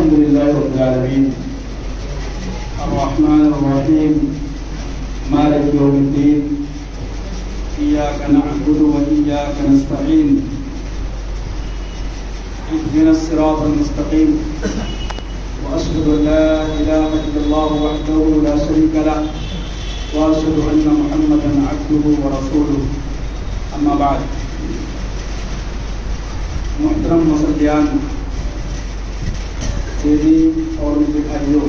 الحمد لله رب العالمين الرحمن الرحيم مالك يوم الدين إياك نعبد وإياك نستعين اهدنا الصراط المستقيم وأشهد أن لا إله إلا الله وحده لا شريك له وأشهد أن محمدا عبده ورسوله أما بعد محترم مسلیان دیدی اور میرے بھائیوں،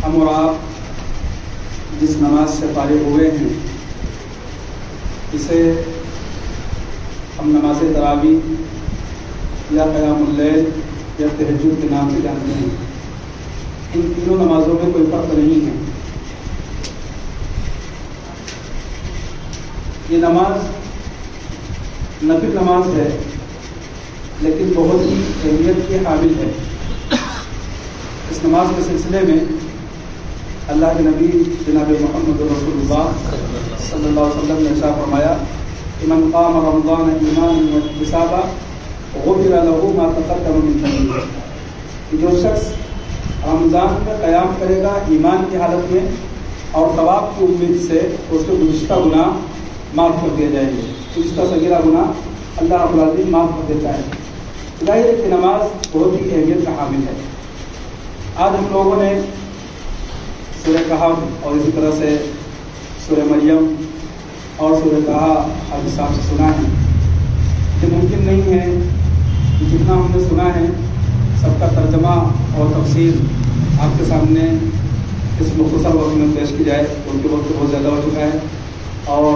ہم اور آپ جس نماز سے فارغ ہوئے ہیں اسے ہم نماز تراویح یا قیام اللیل یا تہجد کے نام سے جانتے ہیں۔ ان تینوں نمازوں میں کوئی فرق نہیں ہے۔ یہ نماز نفل نماز ہے لیکن بہت ہی اہمیت کی حامل ہے۔ اس نماز کے سلسلے میں اللہ کے نبی جناب محمد رسول اللہ صلی اللہ علیہ وسلم نے ارشاد فرمایا کہ من قام رمضان ایمانا واحتسابا غفر له ما تقدم من ذنبه، کہ جو شخص رمضان میں قیام کرے گا ایمان کی حالت میں اور ثواب کی امید سے، اس کے گزشتہ گناہ معاف کر دیے جائیں گے۔ گزشتہ صغیرہ گناہ اللہ رب العالمین معاف کر دیتا ہے۔ ظاہر ہے کہ نماز بہت ہی اہمیت کا حامل ہے۔ آج ہم لوگوں نے سورہ کہف اور اسی طرح سے سورہ مریم اور سورہ طٰہٰ آپ حساب سے سنا ہے۔ یہ ممکن نہیں ہے کہ جتنا ہم نے سنا ہے سب کا ترجمہ اور تفسیر آپ کے سامنے اس مختصر وقت میں پیش کی جائے، کیونکہ وقت بہت زیادہ ہو چکا ہے اور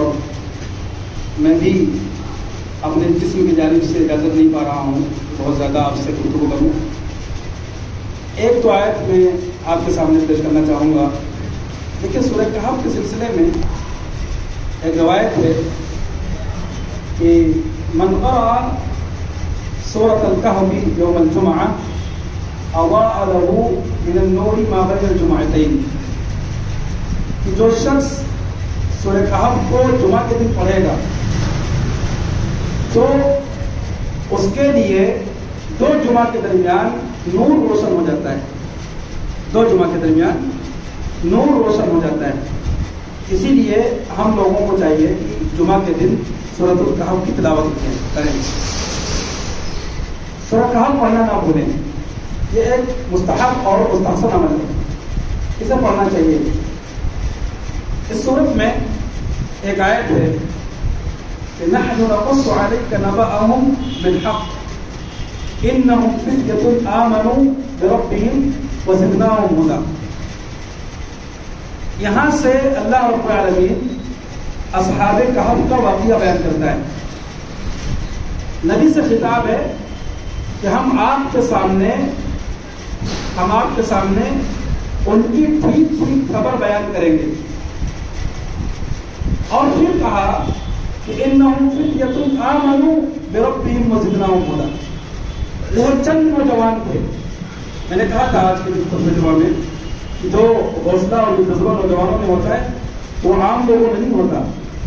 میں بھی اپنے جسم کی جانب سے اجازت نہیں پا رہا ہوں بہت زیادہ آپ سے گفتگو کروں۔ ایک تو آیت میں آپ کے سامنے پیش کرنا چاہوں گا۔ لیکن سورہ کہف کے سلسلے میں ایک روایت ہے کہ من قرأ سورۃ الکہف یوم الجمعہ اضاء له من النور ما بین الجمعتین، کہ جو شخص سورہ کہف کو جمعہ کے دن پڑھے گا تو اس کے لیے دو جمعہ کے درمیان نور روشن ہو جاتا ہے۔ دو جمعہ کے درمیان نور روشن ہو جاتا ہے۔ اسی لیے ہم لوگوں کو چاہیے کہ جمعہ کے دن سورۃ الکہف کی تلاوت کریں۔ سورۃ کہف پڑھنا نہ بھولیں، یہ ایک مستحب اور مستحسن عمل ہے، اسے پڑھنا چاہیے۔ اس صورت میں ایک آیت ہے کہ نحن نقص عليك نبأهم بالحق انهم فتية آمنوا بربهم وزدناهم هدى۔ یہاں سے اللہ رب العالمین اصحاب کہف کا واقعہ بیان کرتا ہے۔ نبی سے خطاب ہے کہ ہم آپ کے سامنے ان کی ٹھیک خبر بیان کریں گے۔ اور پھر کہا کہ انہم فتیۃ آمنوا بربہم وزدناہم ہدی، وہ چند نوجوان تھے۔ میں نے کہا تھا آج کے ترجمہ میں کہ جو حوصلہ اور جو جذبہ نوجوانوں میں ہوتا ہے وہ عام لوگوں میں نہیں ہوتا،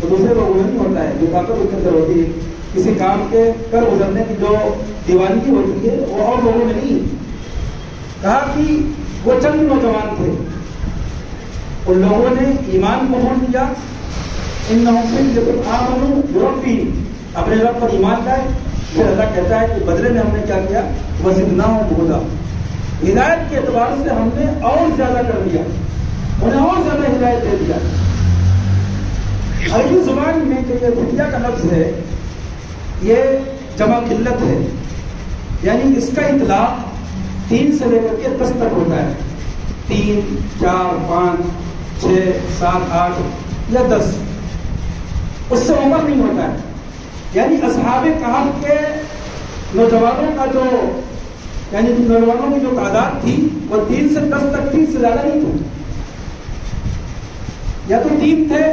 وہ دوسرے لوگوں میں نہیں ہوتا ہے۔ جو طاقت ان کے اندر ہوتی ہے کسی کام کے کر گزرنے کی جو دیوانگی ہوتی ہے وہ اور لوگوں میں نہیں ہے۔ کہا کہ وہ چند نوجوان تھے، ان لوگوں نے ایمان قبول کیا، انہم فتیۃ آمنوا بربہم، اپنے رب پر ایمان لائے۔ پھر اللہ کہتا ہے کہ بدلے میں ہم نے کیا کیا؟ وزدناہم ہدی، ہدایت کے اعتبار سے ہم نے اور زیادہ کر دیا، انہیں اور زیادہ ہدایت دے دیا۔ عربی زبان میں جو یہ فتیہ کا لفظ ہے یہ جمع قلت ہے، یعنی اس کا اطلاق 3 سے لے کر کے 10 تک ہوتا ہے۔ 3 4 5 6 7 8 یا 10، اس سے اوپر نہیں ہوتا ہے۔ یعنی اصحاب کہف کے نوجوانوں کا جو نوجوانوں کی جو تعداد تھی وہ 3 سے 10 تک تھی، اس سے زیادہ نہیں تھی۔ یا تو 3 تھے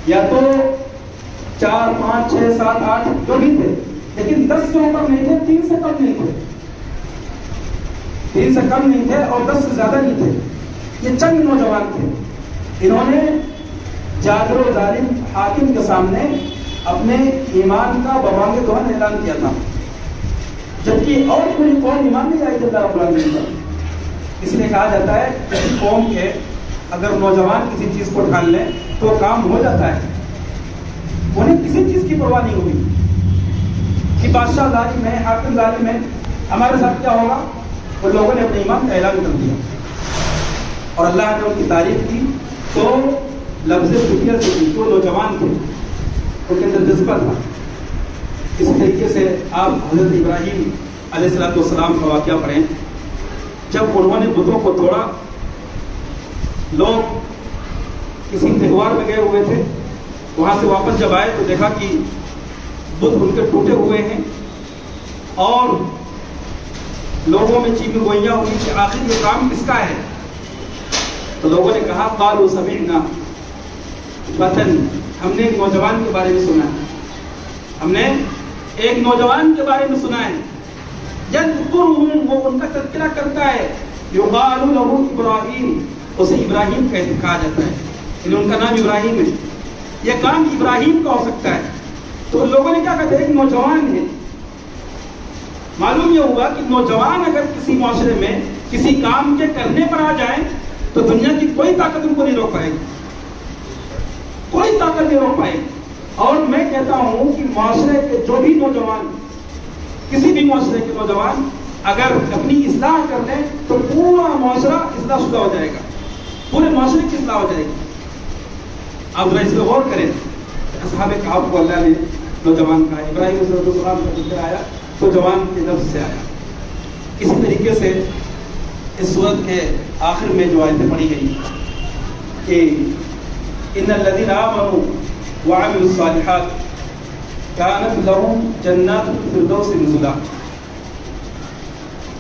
یا تو 4 5 6 7 8 جو بھی تھے، لیکن 10 سے اوپر نہیں تھے، 3 سے کم نہیں تھے، 3 سے کم نہیں تھے اور 10 سے زیادہ نہیں تھے۔ یہ چند نوجوان تھے، انہوں نے جابر و ظالم حاکم کے سامنے اپنے ایمان کا بوانگ دہن اعلان کیا تھا۔ جبکہ اور پوری قوم ایمان نہیں آئی اللہ رب العالمین پر. اس لیے کہا جاتا ہے کسی قوم کے اگر نوجوان کسی چیز کو ٹھان لیں تو کام ہو جاتا ہے. انہیں کسی چیز کی پرواہ نہیں ہوئی کہ بادشاہ ظالم ہے، حاکم ظالم ہے، ہمارے ساتھ کیا ہوگا. وہ لوگوں نے اپنے ایمان کا اعلان کر دیا اور اللہ نے ان کی تعریف کی. تو لفظ فکر سے جو نوجوان تھے ان کے اندر جذبہ تھا. اس طریقے سے آپ حضرت ابراہیم علیہ السلام کا واقعہ پڑھیں. جب انہوں نے بتوں کو توڑا، لوگ کسی تہوار میں گئے ہوئے تھے، وہاں سے واپس جب آئے تو دیکھا کہ بت ان کے ٹوٹے ہوئے ہیں اور لوگوں میں چیخیں گوئیاں ہوئی کہ آخر یہ کام کس کا ہے. تو لوگوں نے کہا قالوا سمعنا فتى، ہم نے ایک نوجوان کے بارے میں سنا ہے، ہم نے ایک نوجوان کے بارے میں سنا ہے، یذکرہم، وہ ان کا تذکرہ کرتا ہے، یقال لہ ابراہیم، اسے ابراہیم کہا جاتا ہے، یعنی ان کا نام ابراہیم ہے، یہ کام ابراہیم کا ہو سکتا ہے. تو لوگوں نے کیا کہا ایک نوجوان ہے. معلوم یہ ہوا کہ نوجوان اگر کسی معاشرے میں کسی کام کے کرنے پر آ جائیں تو دنیا کی کوئی طاقت ان کو نہیں روک پائے گی، کوئی طاقت نہیں روک پائے گی. اور میں کہتا ہوں کہ معاشرے کے جو بھی نوجوان، کسی بھی معاشرے کے نوجوان اگر اپنی اصلاح کر لیں تو پورا معاشرہ اصلاح شدہ ہو جائے گا، پورے معاشرے کی اصلاح ہو جائے گی. آپ ذرا اس پہ غور کریں. اصحاب کہف کو اللہ نے نوجوان کہا، ابراہیم علیہ السلام کا ذکر آیا تو جوان کے لفظ سے آیا. اسی طریقے سے اس سورت کے آخر میں جو آیتیں پڑھی گئی کہ ان الذین آمنوا وعملوا الصالحات كانت لهم جنات الفردوس نزلا،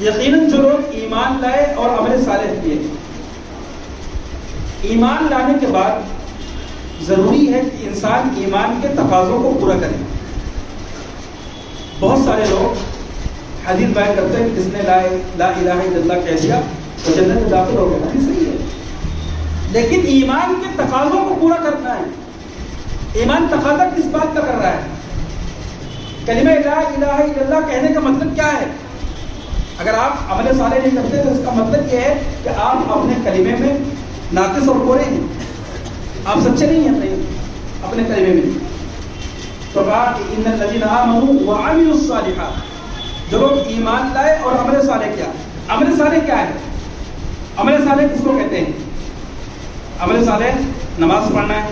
یقیناً جو لوگ ایمان لائے اور عمل صالح کیے. ایمان لانے کے بعد ضروری ہے کہ انسان ایمان کے تقاضوں کو پورا کرے. بہت سارے لوگ حدیث بیان کرتے ہیں کہ جس نے لا الہ الا اللہ کہہ دیا تو جنت میں داخل ہو گیا. حدیث صحیح ہے، لیکن ایمان کے تقاضوں کو پورا کرنا ہے. ایمان تقاضا کس بات کا کر رہا ہے؟ کلمہ لا الہ الا اللہ کہنے کا مطلب کیا ہے؟ اگر آپ عمل صالح نہیں کرتے تو اس کا مطلب یہ ہے کہ آپ اپنے کلمے میں ناقص اور کورے ہیں، آپ سچے نہیں ہیں اپنے کلمے میں. تو کہا کہ ان الذین آمنوا وعملوا الصالحات، جو لوگ ایمان لائے اور عمل صالح کیا. عمل صالح کیا ہے؟ عمل صالح کس کو کہتے ہیں؟ عمل صالح نماز پڑھنا ہے،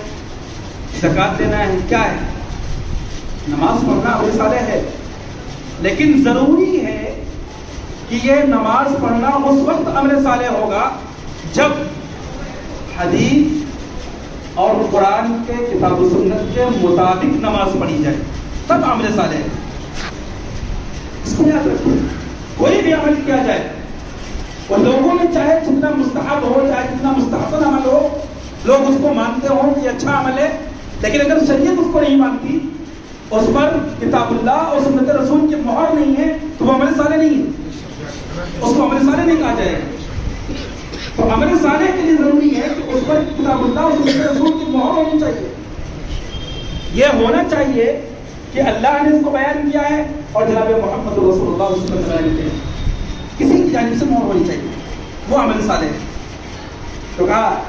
زکوٰۃ دینا ہے. کیا ہے؟ نماز پڑھنا عمل صالح ہے، لیکن ضروری ہے کہ یہ نماز پڑھنا اس وقت عمل صالح ہوگا جب حدیث اور قرآن کے کتاب و سنت کے مطابق نماز پڑھی جائے، تب عمل صالح ہے. اس کو یاد رکھیں. کوئی بھی عمل کیا جائے اور لوگوں میں چاہے جتنا مستحب ہو، چاہے جتنا مستحسن عمل ہو، لوگ اس کو مانتے ہوں کہ اچھا عمل ہے، لیکن اگر شریعت اس کو نہیں مانتی، اس پر کتاب اللہ اور سنت رسول کی مہر نہیں ہے تو وہ عمل صالح نہیں ہے، اس کو عمل صالح نہیں کہا جائے گا. تو عمل صالح کے لیے ضروری ہے کہ اس پر کتاب اللہ اور سنت رسول کی مہر ہونی چاہیے. یہ ہونا چاہیے کہ اللہ نے اس کو بیان کیا ہے اور جناب محمد رسول اللہ صلی اللہ علیہ وسلم نے بیان کیا ہے. کسی کی جانب سے مہر ہونی چاہیے، وہ عمل صالح ہے. تو کہا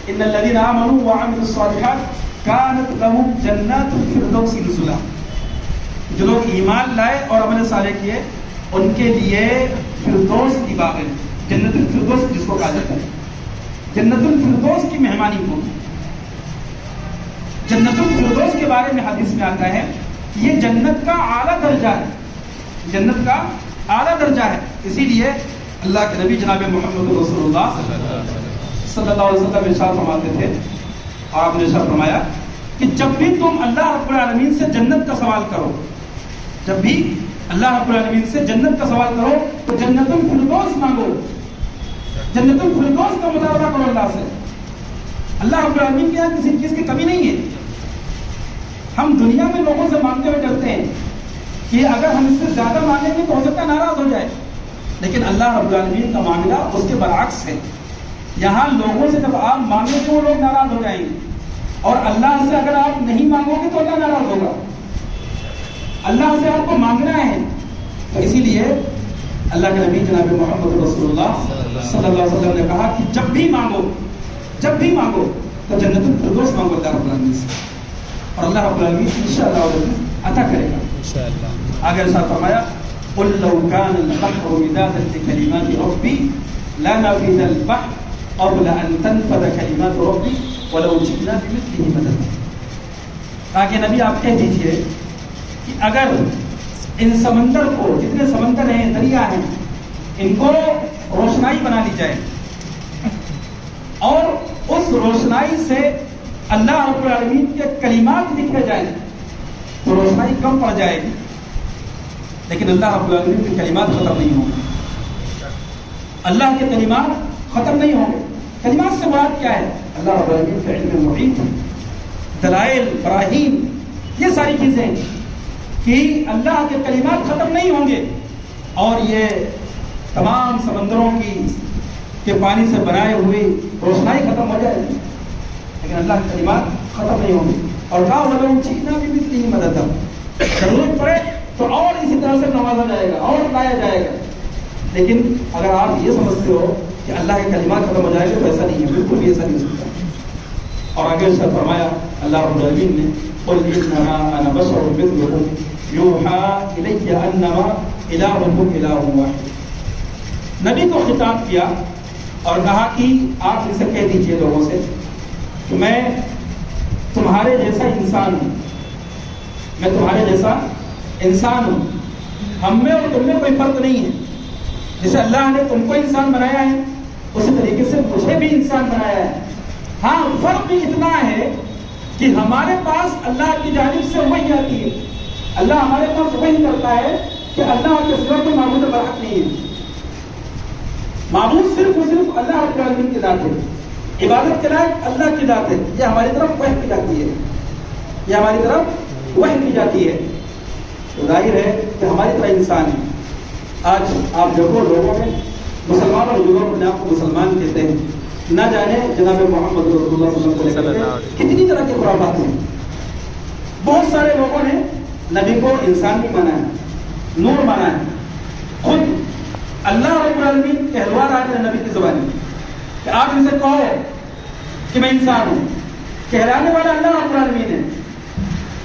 ان الذین آمنوا وعملوا الصالحات كانت لهم جنات الفردوس نزلا، جو لوگ ایمان لائے اور عمل صالح کیے ان کے لیے فردوس کی باغیں، جنت الفردوس جس کو کہا جاتا ہے، جنت الفردوس کی مہمانی کو. جنت الفردوس کے بارے میں حدیث میں آتا ہے کہ یہ جنت کا اعلیٰ درجہ ہے، جنت کا اعلیٰ درجہ ہے. اسی لیے اللہ کے نبی جناب محمد رسول اللہ صلی اللہ علیہ وسلم ارشاد فرماتے تھے، اور آپ نے ارشاد فرمایا کہ جب بھی تم اللہ رب العالمین سے جنت کا سوال کرو، جب بھی اللہ رب العالمین سے جنت کا سوال کرو تو جنت الفردوس مانگو، جنت الفردوس کا مطالبہ کرو اللہ سے. اللہ رب العالمین کے یہاں کسی چیز کی کمی نہیں ہے. ہم دنیا میں لوگوں سے مانگتے ہوئے ڈرتے ہیں کہ اگر ہم اس سے زیادہ مانگیں گے تو ہو سکتا ہے ناراض ہو جائے، لیکن اللہ رب العالمین کا معاملہ اس کے برعکس ہے. یہاں لوگوں سے جب آپ مانگیں گے وہ لوگ ناراض ہو جائیں گے، اور اللہ سے اگر آپ نہیں مانگو گے تو اللہ ناراض ہوگا. اللہ سے آپ کو مانگنا ہے، تو اسی لیے اللہ کے نبی جناب محمد رسول اللہ صلی اللہ علیہ وسلم نے کہا کہ جب بھی مانگو تو جنت الفردوس مانگو اللہ رب العالمین سے، اور اللہ رب العالمین انشاءاللہ عطا کرے گا۔ آگے ارشاد فرمایا قل لو كان البحر مدادا لكلمات ربي لنفد البحر قبل ان تنفد كلمات ربي ولو جئنا بمثله مددا۔ کہا کہ نبی آپ کہہ دیجئے کہ اگر ان سمندر کو، جتنے سمندر ہیں، دریا ہیں، ان کو روشنائی بنا لی جائے اور اس روشنائی سے اللہ رب العالمین کے کلمات لکھے جائیں تو روشنائی کم پڑ جائے گی، لیکن اللہ رب العالمین کے کلمات ختم نہیں ہوں گے۔ اللہ کے کلمات ختم نہیں ہوں گے۔ کلمات سے مراد کیا ہے؟ اللہ رب العالمین کے علم محیط، دلائل، براہین، یہ ساری چیزیں کہ اللہ کے کلمات ختم نہیں ہوں گے، اور یہ تمام سمندروں کے پانی سے بنائے ہوئے روشنائی ختم ہو جائے گی، لیکن اللہ کے کلمات ختم نہیں ہوں گے۔ اور کہا وَلَوْ جِئْنَا بِمِثْلِهِ مَدَدًا، ضرورت پڑے تو اور اسی طرح سے نوازا جائے گا اور لایا جائے گا۔ لیکن اگر آپ یہ سمجھتے ہو کہ اللہ کے کلمات ختم ہو جائے گا تو ایسا نہیں ہے، بالکل بھی ایسا نہیں ہو سکتا۔ اور آگے اس نے فرمایا اللہ رب العالمین نے قُلْ إِنَّمَا أَنَا بَشَرٌ مِثْلُكُمْ يُوحَىٰ إِلَيَّ أَنَّمَا إِلَٰهُكُمْ إِلَٰهٌ وَاحِدٌ۔ نبی کو خطاب کیا اور کہا کہ آپ اسے کہہ دیجئے لوگوں سے کہ میں تمہارے جیسا انسان ہوں، میں تمہارے جیسا انسان ہوں، ہم میں اور تم میں کوئی فرق نہیں ہے۔ جیسے اللہ نے تم کو انسان بنایا ہے اسی طریقے سے مجھے بھی انسان بنایا ہے۔ ہاں فرق بھی اتنا ہے کہ ہمارے پاس اللہ کی جانب سے وحی آتی ہے، اللہ ہمارے پاس وحی کرتا ہے کہ اللہ کے سوا کوئی معبود برحق نہیں ہے، معبود صرف اور صرف اللہ رب العالمین کی ذات ہے، عبادت کے لائق اللہ کی ذات ہے، یہ ہماری طرف وحی کی جاتی ہے، یہ ہماری طرف وحی کی جاتی ہے۔ تو ظاہر ہے کہ ہماری طرح انسان ہے۔ آج آپ دیکھو لوگوں میں مسلمان اور لوگوں اپنے آپ کو مسلمان کہتے ہیں، نہ جانے جناب محمد رسول اللہ صلی اللہ علیہ وسلم کتنی طرح کے خرافات ہیں۔ بہت سارے لوگوں نے نبی کو انسان نہیں مانا ہے، نور مانا ہے۔ خود اللہ رب العالمین کہلوا رہا ہے نبی کی زبانی کہ آپ ان سے کہو کہ میں انسان ہوں، کہلانے والا اللہ رب العالمین ہے،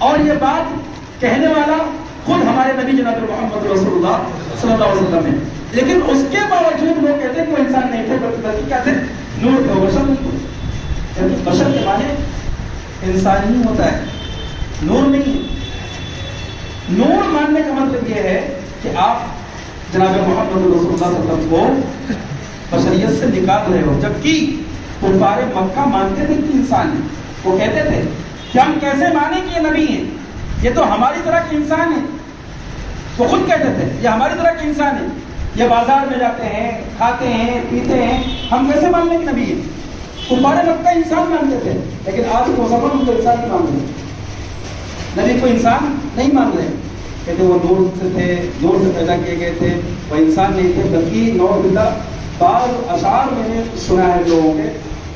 اور یہ بات کہنے والا خود ہمارے نبی جناب محمد رسول اللہ صلی اللہ علیہ وسلم ہے۔ لیکن اس کے باوجود لوگ کہتے ہیں کہ وہ انسان نہیں تھے، بلکہ کیا تھے؟ نور تھے، بشر نہیں تھے۔ یعنی بشر کے معنی انسان نہیں ہوتا ہے، نور نہیں ہے۔ نور ماننے کا مطلب یہ ہے کہ آپ جناب محمد رسول اللہ صلی اللہ علیہ وسلم کو بشریت سے نکال رہے ہو، جبکہ کفار مکہ مانتے تھے کہ انسان ہے۔ وہ کہتے تھے کہ ہم کیسے مانیں کہ یہ نبی ہیں، یہ تو ہماری طرح کے انسان ہیں۔ وہ خود کہتے تھے یہ ہماری طرح کے انسان ہیں، یہ بازار میں جاتے ہیں، کھاتے ہیں، پیتے ہیں، ہم کیسے مان لیں کہ نبی ہیں؟ کفار مکہ انسان مانتے تھے، لیکن آج مسلمان ان کو انسان نہیں مان رہے، نبی کو انسان نہیں مان رہے۔ کہتے وہ نور سے تھے، نور سے پیدا کیے گئے تھے، وہ انسان نہیں تھے، بلکہ نور باللہ بعض اشعار میں نے سنا ہے لوگوں کے،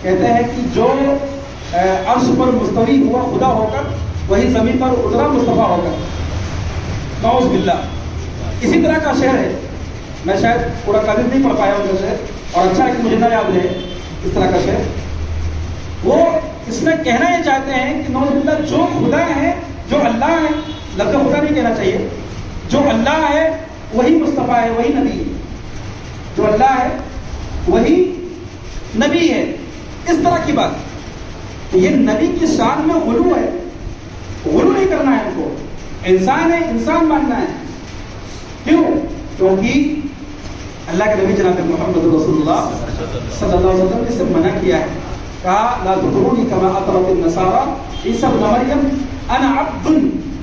کہتے ہیں کہ جو عرش پر مستوی ہوا خدا ہو کر وہی زمین پر اترا مصطفیٰ ہو کر، نعوذ باللہ۔ اسی طرح کا شعر ہے، میں شاید پورا قابل نہیں پڑھ پایا ہوں شعر، اور اچھا ہے کہ مجھے نہ یاد رہے اس طرح کا شعر۔ وہ اس میں کہنا یہ چاہتے ہیں کہ نعوذ باللہ جو خدا ہے، جو اللہ ہے، لفظ خدا نہیں کہنا چاہیے، جو اللہ ہے وہی مصطفیٰ ہے، وہی نبی ہے، جو اللہ ہے وہی نبی ہے۔ اس طرح کی بات، یہ نبی کی شان میں غلو ہے، غلو نہیں کرنا ہے، ان کو انسان ہے، انسان ماننا ہے۔ کیوں؟ کیونکہ اللہ کے نبی جناب محمد رسول اللہ صلی اللہ علیہ وسلم نے اسے منع کیا ہے، کہا لا تطرونی کما اطرت النصارى عیسی ابن مریم انا عبد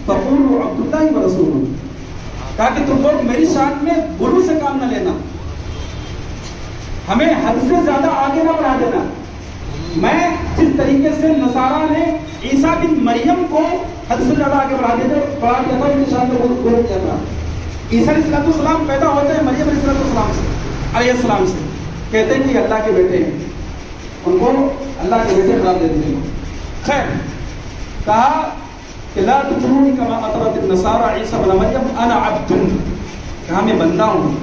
فقولوا عبد اللہ ورسولہ، کہا کہ تم لوگ میری شان میں غلو سے کام نہ لینا، ہمیں حد سے زیادہ آگے نہ بڑھا دینا۔ میں جس طریقے سے نصارہ نے عیسیٰ بن مریم کو حد سے زیادہ آگے بڑھا دیا تھا، ان کی شان میں غلو کیا تھا۔ عیسیٰ علیہ السلام پیدا ہوتے ہیں مریم علیہ السلام سے، کہتے ہیں کہ اللہ کے بیٹے ہیں، ان کو اللہ کے بیٹے قرار دے دیتے ہیں۔ خیر، کہا کہ لا تطرونی کما اطرت النصارى عیسی ابن مریم انا عبد، کہا میں بندہ ہوں،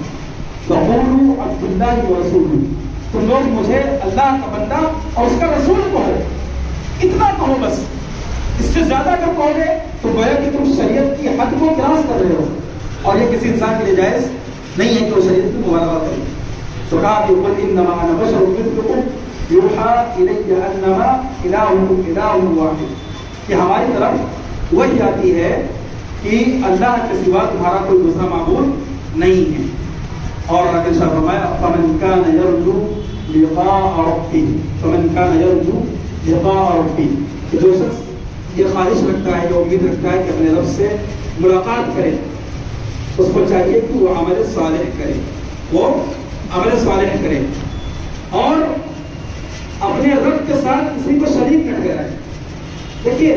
فقولوا عبد اللہ ورسولہ، تم لوگ مجھے اللہ کا بندہ اور اس کا رسول کہو، اتنا کہو بس. اس سے زیادہ اگر کہو گے تو گویا کہ تم شریعت کی حد کو کراس کر رہے ہو، اور یہ کسی انسان کے لیے جائز نہیں ہے کہ وہ شریعت کی مبالغہ کرے. تو کہا کہ قل انما انا بشر مثلکم یوحی الی انما الہکم الہ واحد، کہ ہماری طرف وہی آتی ہے کہ اللہ کے سوا تمہارا کوئی دوسرا معبود نہیں ہے. اور آگے شاہ فرمایا فمن کان یرجو لقاء ربہ، فمن کان یرجو لقاء ربہ، کہ جو شخص یہ خواہش رکھتا ہے، یہ امید رکھتا ہے کہ اپنے رب سے ملاقات کرے، اس کو چاہیے کہ وہ عمل صالح کرے، وہ عمل صالح کرے اور اپنے رب کے ساتھ کسی کو شریک نہ ٹھہرائے. دیکھیے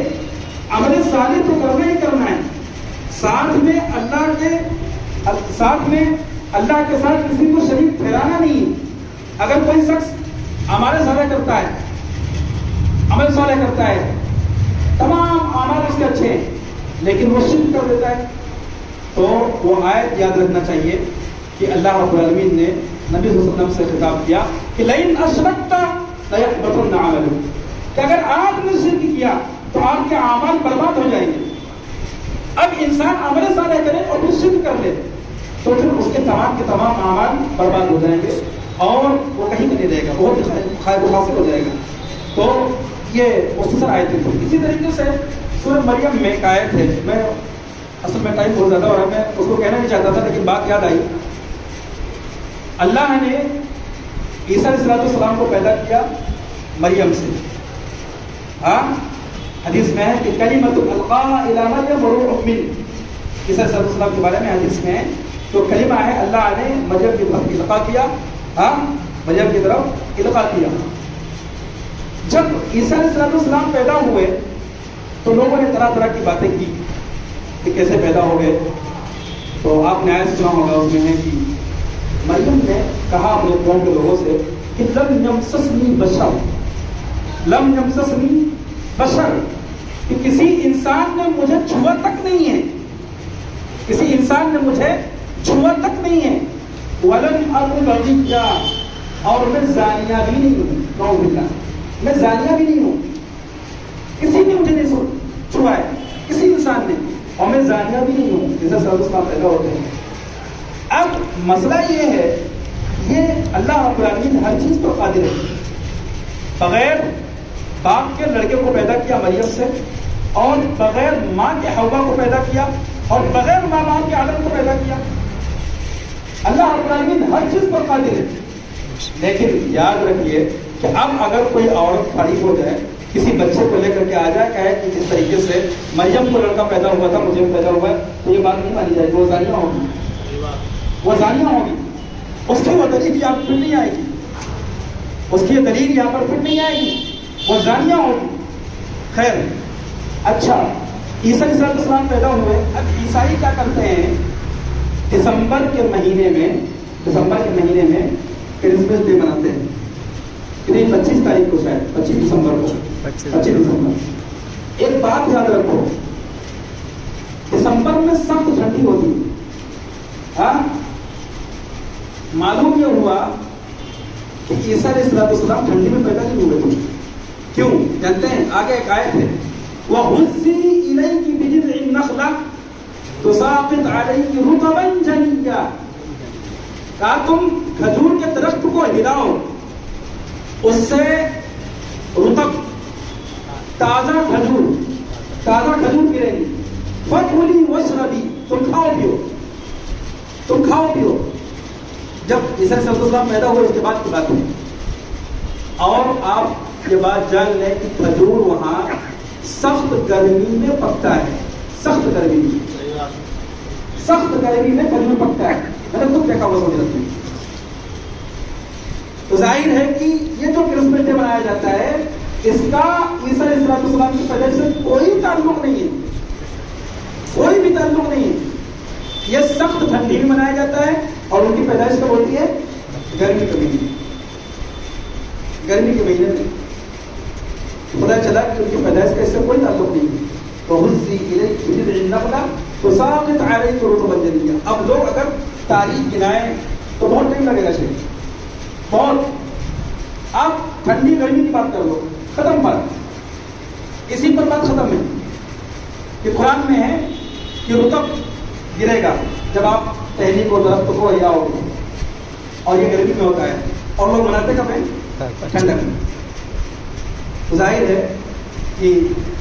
عمل صالح تو کرنا ہی کرنا ہے، ساتھ میں اللہ کے ساتھ کسی کو شریک ٹھہرانا نہیں. اگر کوئی شخص عمل صالح کرتا ہے، تمام اعمال اس کے اچھے ہیں، لیکن وہ شرک کر دیتا ہے، تو وہ آیت یاد رکھنا چاہیے کہ اللہ رب العالمین نے نبی صلی اللہ علیہ وسلم سے خطاب کیا کہ لئن اشرکت لیحبطن عملک، کہ اگر آپ نے شرک کیا تو آپ کے اعمال برباد ہو جائیں گے. اب انسان عمل صالح کرے اور پھر شرک کر لے تو پھر اس کے تمام اعمال برباد ہو جائیں گے اور وہ کہیں نہیں رہے گا، بہت خائب و خاسر ہو جائے گا. تو یہ مختصر آیتیں تھیں. اسی طریقے سے سورہ مریم میں ایک آیت ہے، میں اصل میں ٹائم بہت زیادہ ہو رہا ہے، میں اس کو کہنا نہیں چاہتا تھا لیکن بات یاد آئی. اللہ نے عیسیٰ علیہ السلام کو پیدا کیا مریم سے. ہاں حدیث میں ہے کہ کلمۃ القاها الی مریم وروح منہ، عیسیٰ علیہ السلام کے بارے میں حدیث میں ہے تو کلمہ ہے اللہ نے مریم کی طرف القاء کیا. ہاں مریم کی طرف القاء کیا. جب عیسیٰ علیہ السلام پیدا ہوئے تو لوگوں نے طرح طرح کی باتیں کی کہ کیسے پیدا ہو گئے. تو آپ نے آیت سنا ہوگا، اس میں ہے کہ مریم نے کہا اپنے قوم کے لوگوں سے کہ لم یمسسنی بشر، کہ کسی انسان نے مجھے چھوا تک نہیں ہے، کسی انسان نے مجھے چھوا تک نہیں ہے. ولم اکن بغیا، اور میں زانیہ بھی نہیں ہوں. نعوذ باللہ، میں زانیہ بھی نہیں ہوں، کسی نے مجھے نہیں چھوا ہے کسی انسان نے، اور میں زانیہ بھی نہیں ہوں. جیسے سرسلام پیدا ہوتے ہیں. اب مسئلہ یہ ہے، یہ اللہ رب العالمین ہر چیز پر قادر ہے. بغیر باپ کے لڑکے کو پیدا کیا مریم سے، اور بغیر ماں کے حوا کو پیدا کیا، اور بغیر ماں باپ کے آدم کو پیدا کیا. اللہ رب العالمین ہر چیز پر قادر ہے. لیکن یاد رکھیے کہ اب اگر کوئی عورت کھڑی ہو جائے، کسی بچے کو لے کر کے آ جائے، کہے کہ جس طریقے سے مریم کو لڑکا پیدا ہوا تھا مجھے پیدا ہوا ہے، تو یہ بات نہیں مانی جائے گی، وہ زانیہ ہوگی، وہ زانیہ ہوگی. اس کی وہ دلیل یہاں پھر نہیں آئے گی، اس کی دلیل یہاں پر پھر نہیں آئے گی، وہ زانیہ ہوگی. خیر، اچھا عیسیٰ علیہ السلام پیدا ہوئے. اب عیسائی کیا کرتے ہیں، دسمبر کے مہینے میں کرسمس ڈے مناتے ہیں. 25 تاریخ کو، شاید 25 دسمبر کو. 25 دسمبر. ایک بات یاد رکھو، دسمبر میں سخت ٹھنڈی ہوتی. ہاں معلوم یہ ہوا کہ عیسیٰ علیہ السلام ٹھنڈی میں پیدا نہیں ہوئے تھے. کیوں جانتے ہیں؟ آگے ایک آیت ہے، وَهُزِّي إِلَيْكِ بِجِذْعِ النَّخْلَةِ تُسَاقِطْ عَلَيْكِ رُطَبًا جَنِيًّا، کہا تم کھجور کے درخت کو ہلاؤ، اس سے رطب تازہ کھجور گرے گی. فَكُلِي وَاشْرَبِي، تم کھاؤ پیو. جب عیسیٰ علیہ السلام پیدا ہوئے اس کے بعد کی بات ہے. اور آپ یہ بات جان لیں کہ کھجور وہاں سخت گرمی میں پکتا ہے، سخت گرمی میں کھجور پکتا ہے. میں نے خود دیکھا وہ سمجھ رکھتے ہیں. تو ظاہر ہے کہ یہ جو کرسمس ڈے منایا جاتا ہے، اس کا عیسیٰ علیہ السلام کی پیدائش سے کوئی تعلق نہیں ہے، کوئی بھی تعلق نہیں ہے. یہ سخت ٹھنڈی میں منایا جاتا ہے، اور ان کی پیدائش کب ہوتی ہے؟ گرمی کے مہینے میں. پتہ چلا کہ ان کی پیدائش کا اس سے کوئی تعلق نہیں ہے. تو فساقط علیک رطبا جنیہ. اب لوگ اگر تاریخ گنائیں تو بہت ٹائم لگے گا شیخ, بہت. آپ ٹھنڈی گرمی کی بات کر لو, ختم بات, اسی پر بات ختم ہے. کہ قرآن میں ہے کہ رطب گرے گا جب آپ ٹہنی کو درخت کو یا اور یہ گرمی میں ہوتا ہے, اور لوگ مناتے کب ہیں؟ ٹھنڈک میں. ظاہر ہے کہ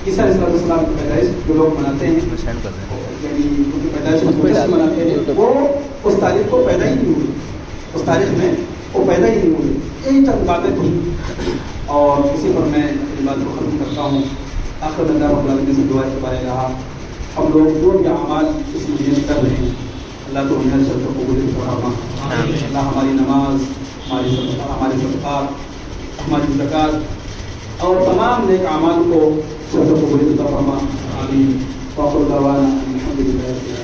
عیسیٰ علیہ السلام کی پیدائش جو لوگ مناتے ہیں, یعنی ان کی پیدائش مناتے ہیں, وہ اس تاریخ کو پیدا ہی نہیں ہوئی, اس تاریخ میں وہ پیدا ہی نہیں ہوئی. یہی چند باتیں تھیں اور اسی پر میں اپنی بات کو ختم کرتا ہوں. آخر میں رب العالمین سے دعا کے بارے رہا, ہم لوگ جو بھی اعمال اس مہینے کر رہے ہیں اللہ تو ہمیں سب کو قبول فرما. اللہ ہماری نماز, ہماری صدقات, ہماری زکات اور تمام نیک اعمال کو سب کو قبول فرما. آمین. وآخر دعوانا الحمد للہ.